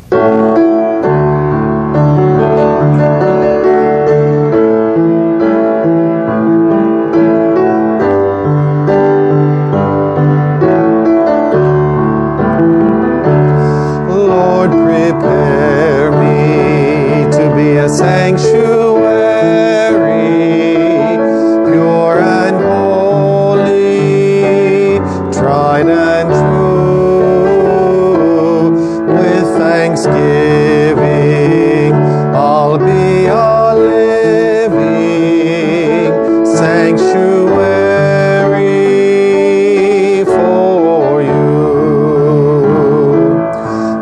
Lord, prepare me to be a sanctuary, pure and holy, tried and true. With thanksgiving, I'll be a living sanctuary for you.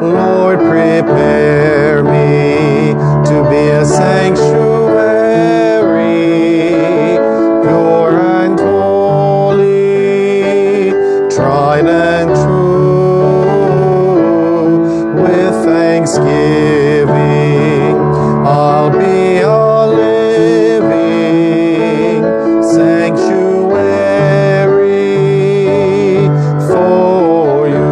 Lord, prepare me to be a sanctuary, pure and holy, tried and true. With thanksgiving, I'll be a living sanctuary for you.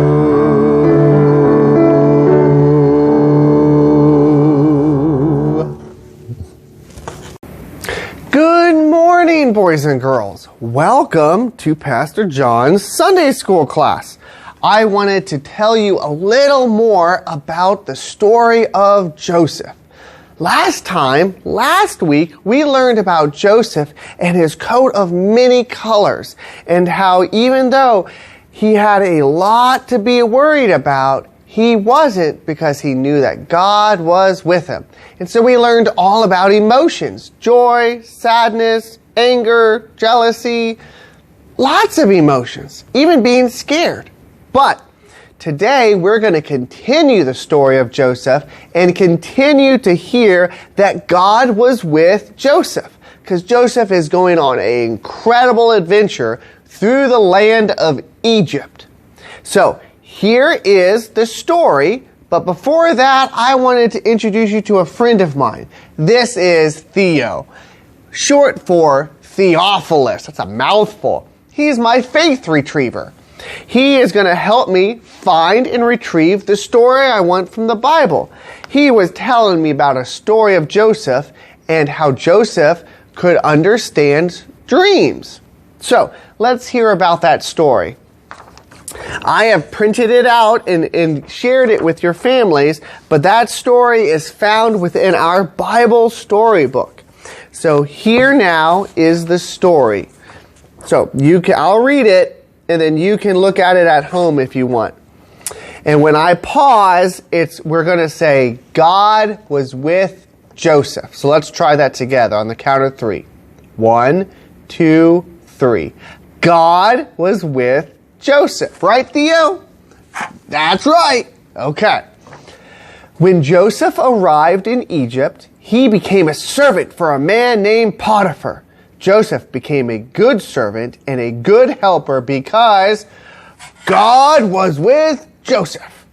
Good morning, boys and girls. Welcome to Pastor John's Sunday School class. I wanted to tell you a little more about the story of Joseph. Last week, we learned about Joseph and his coat of many colors, and how even though he had a lot to be worried about, he wasn't, because he knew that God was with him. And so we learned all about emotions: joy, sadness, anger, jealousy, lots of emotions, even being scared. But today we're going to continue the story of Joseph and continue to hear that God was with Joseph, because Joseph is going on an incredible adventure through the land of Egypt. So here is the story, but before that, I wanted to introduce you to a friend of mine. This is Theo, short for Theophilus. That's a mouthful. He's my faith retriever. He is going to help me find and retrieve the story I want from the Bible. He was telling me about a story of Joseph and how Joseph could understand dreams. So let's hear about that story. I have printed it out and shared it with your families, but that story is found within our Bible storybook. So here now is the story. So I'll read it, and then you can look at it at home if you want. And when I pause, we're going to say, God was with Joseph. So let's try that together on the count of 3. 1, 2, 3. God was with Joseph. Right, Theo? That's right. Okay. When Joseph arrived in Egypt, he became a servant for a man named Potiphar. Joseph became a good servant and a good helper because God was with Joseph.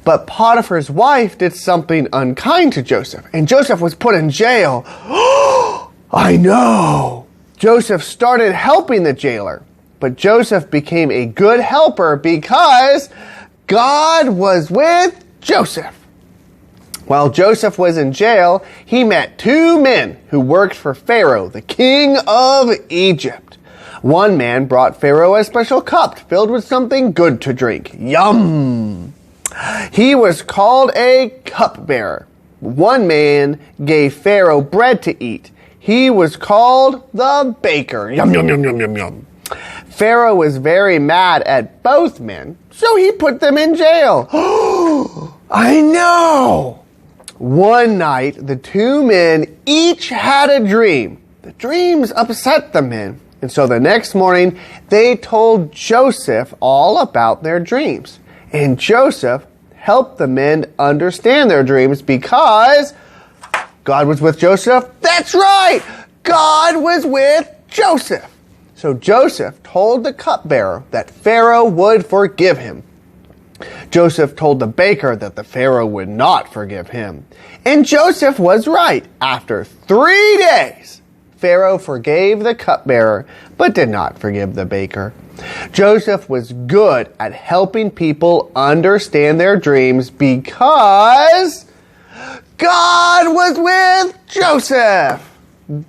But Potiphar's wife did something unkind to Joseph, and Joseph was put in jail. I know. Joseph started helping the jailer, but Joseph became a good helper because God was with Joseph. While Joseph was in jail, he met 2 men who worked for Pharaoh, the king of Egypt. One man brought Pharaoh a special cup filled with something good to drink. Yum! He was called a cupbearer. One man gave Pharaoh bread to eat. He was called the baker. Yum, yum, yum, yum, yum, yum. Pharaoh was very mad at both men, so he put them in jail. I know! One night, the 2 men each had a dream. The dreams upset the men, and so the next morning, they told Joseph all about their dreams. And Joseph helped the men understand their dreams because God was with Joseph. That's right! God was with Joseph. So Joseph told the cupbearer that Pharaoh would forgive him. Joseph told the baker that the Pharaoh would not forgive him. And Joseph was right. After 3 days, Pharaoh forgave the cupbearer, but did not forgive the baker. Joseph was good at helping people understand their dreams because God was with Joseph.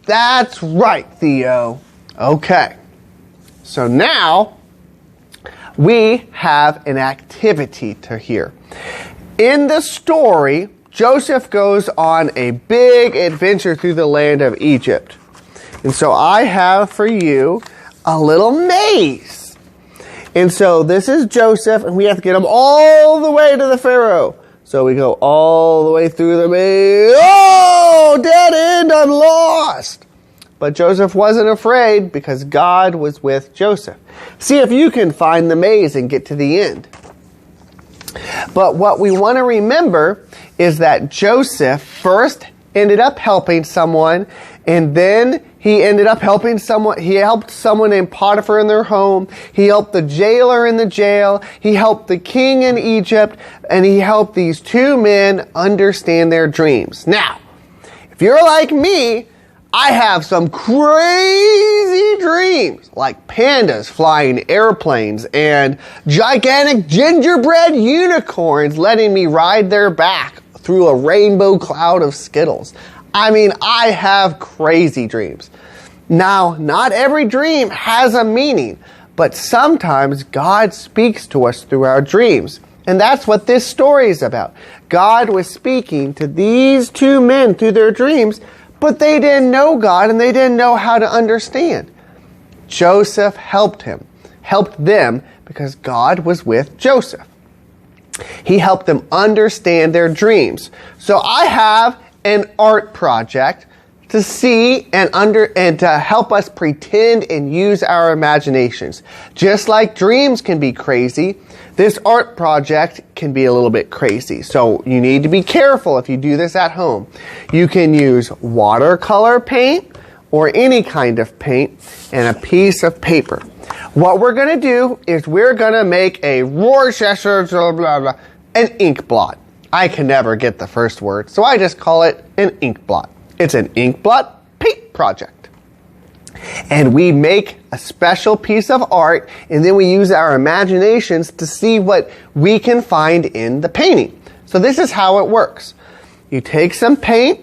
That's right, Theo. Okay. So now we have an activity to hear. In the story, Joseph goes on a big adventure through the land of Egypt. And so I have for you a little maze. And so this is Joseph, and we have to get him all the way to the Pharaoh. So we go all the way through the maze. Oh, dead end, I'm lost. But Joseph wasn't afraid because God was with Joseph. See if you can find the maze and get to the end. But what we want to remember is that Joseph first ended up helping someone, and then he ended up helping someone. He helped someone named Potiphar in their home. He helped the jailer in the jail. He helped the king in Egypt, and he helped these two men understand their dreams. Now, if you're like me, I have some crazy dreams, like pandas flying airplanes and gigantic gingerbread unicorns letting me ride their back through a rainbow cloud of Skittles. I mean, I have crazy dreams. Now, not every dream has a meaning, but sometimes God speaks to us through our dreams. And that's what this story is about. God was speaking to these two men through their dreams, but they didn't know God and they didn't know how to understand. Joseph helped them because God was with Joseph. He helped them understand their dreams. So I have an art project to see and to help us pretend and use our imaginations. Just like dreams can be crazy, this art project can be a little bit crazy. So you need to be careful if you do this at home. You can use watercolor paint or any kind of paint and a piece of paper. What we're going to do is we're going to make a Rorschach, blah, blah, blah, an ink blot. I can never get the first word, so I just call it an ink blot. It's an ink blot paint project. And we make a special piece of art, and then we use our imaginations to see what we can find in the painting. So this is how it works. You take some paint,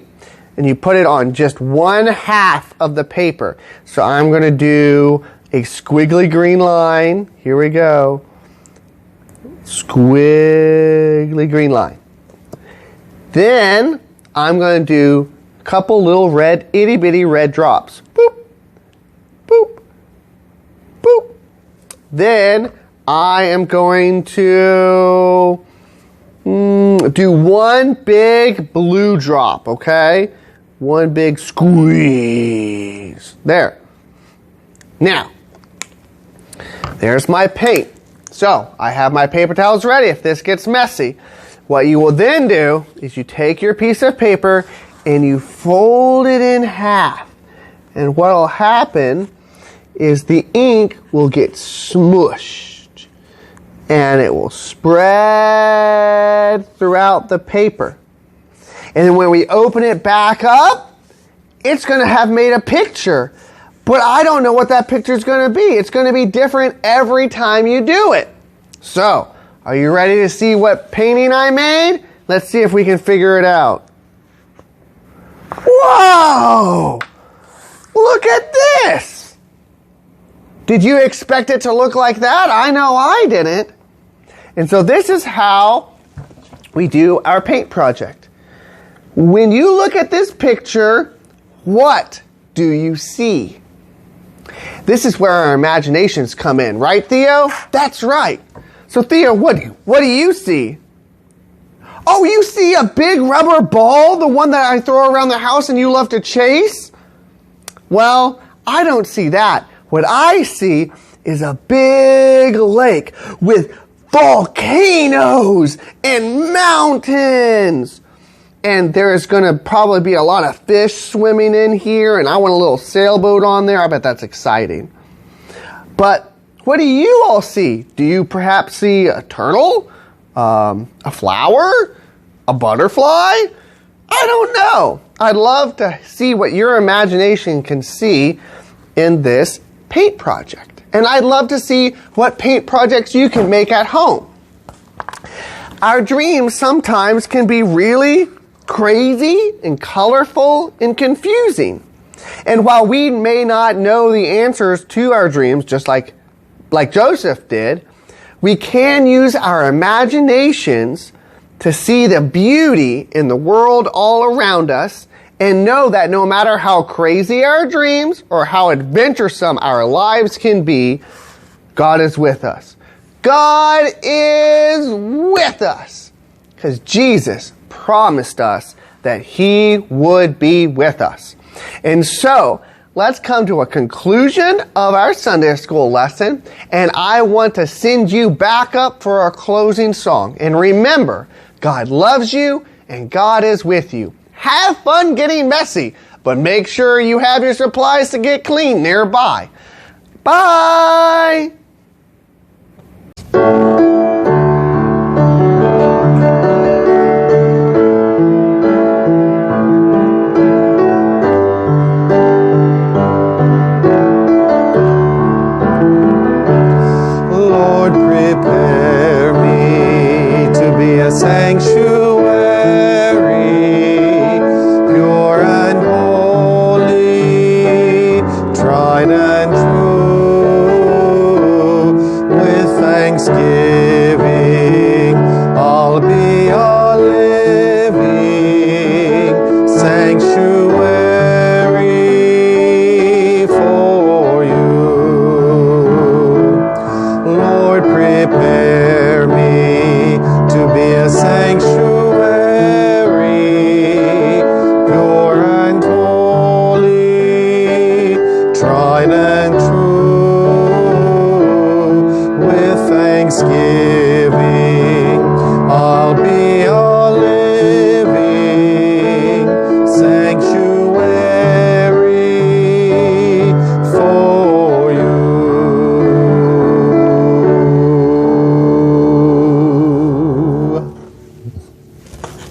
and you put it on just 1/2 of the paper. So I'm going to do a squiggly green line. Here we go. Squiggly green line. Then I'm going to do a couple little red, itty bitty red drops. Boop, boop, boop. Then I am going to do one big blue drop, okay? One big squeeze. There. Now, there's my paint. So, I have my paper towels ready if this gets messy. What you will then do is you take your piece of paper and you fold it in half. And what will happen is the ink will get smushed and it will spread throughout the paper. And then when we open it back up, it's going to have made a picture. But I don't know what that picture is going to be. It's going to be different every time you do it. So, are you ready to see what painting I made? Let's see if we can figure it out. Whoa! Look at this! Did you expect it to look like that? I know I didn't. And so this is how we do our paint project. When you look at this picture, what do you see? This is where our imaginations come in, right, Theo? That's right. So, Theo, what do you see? Oh, you see a big rubber ball, the one that I throw around the house and you love to chase? Well, I don't see that. What I see is a big lake with volcanoes and mountains. And there is going to probably be a lot of fish swimming in here, and I want a little sailboat on there. I bet that's exciting. But what do you all see? Do you perhaps see a turtle, a flower, a butterfly? I don't know. I'd love to see what your imagination can see in this paint project. And I'd love to see what paint projects you can make at home. Our dreams sometimes can be really crazy and colorful and confusing. And while we may not know the answers to our dreams, just like Joseph did, we can use our imaginations to see the beauty in the world all around us and know that no matter how crazy our dreams or how adventuresome our lives can be, God is with us. God is with us because Jesus promised us that He would be with us. And so, let's come to a conclusion of our Sunday school lesson, and I want to send you back up for our closing song. And remember, God loves you and God is with you. Have fun getting messy, but make sure you have your supplies to get clean nearby. Bye!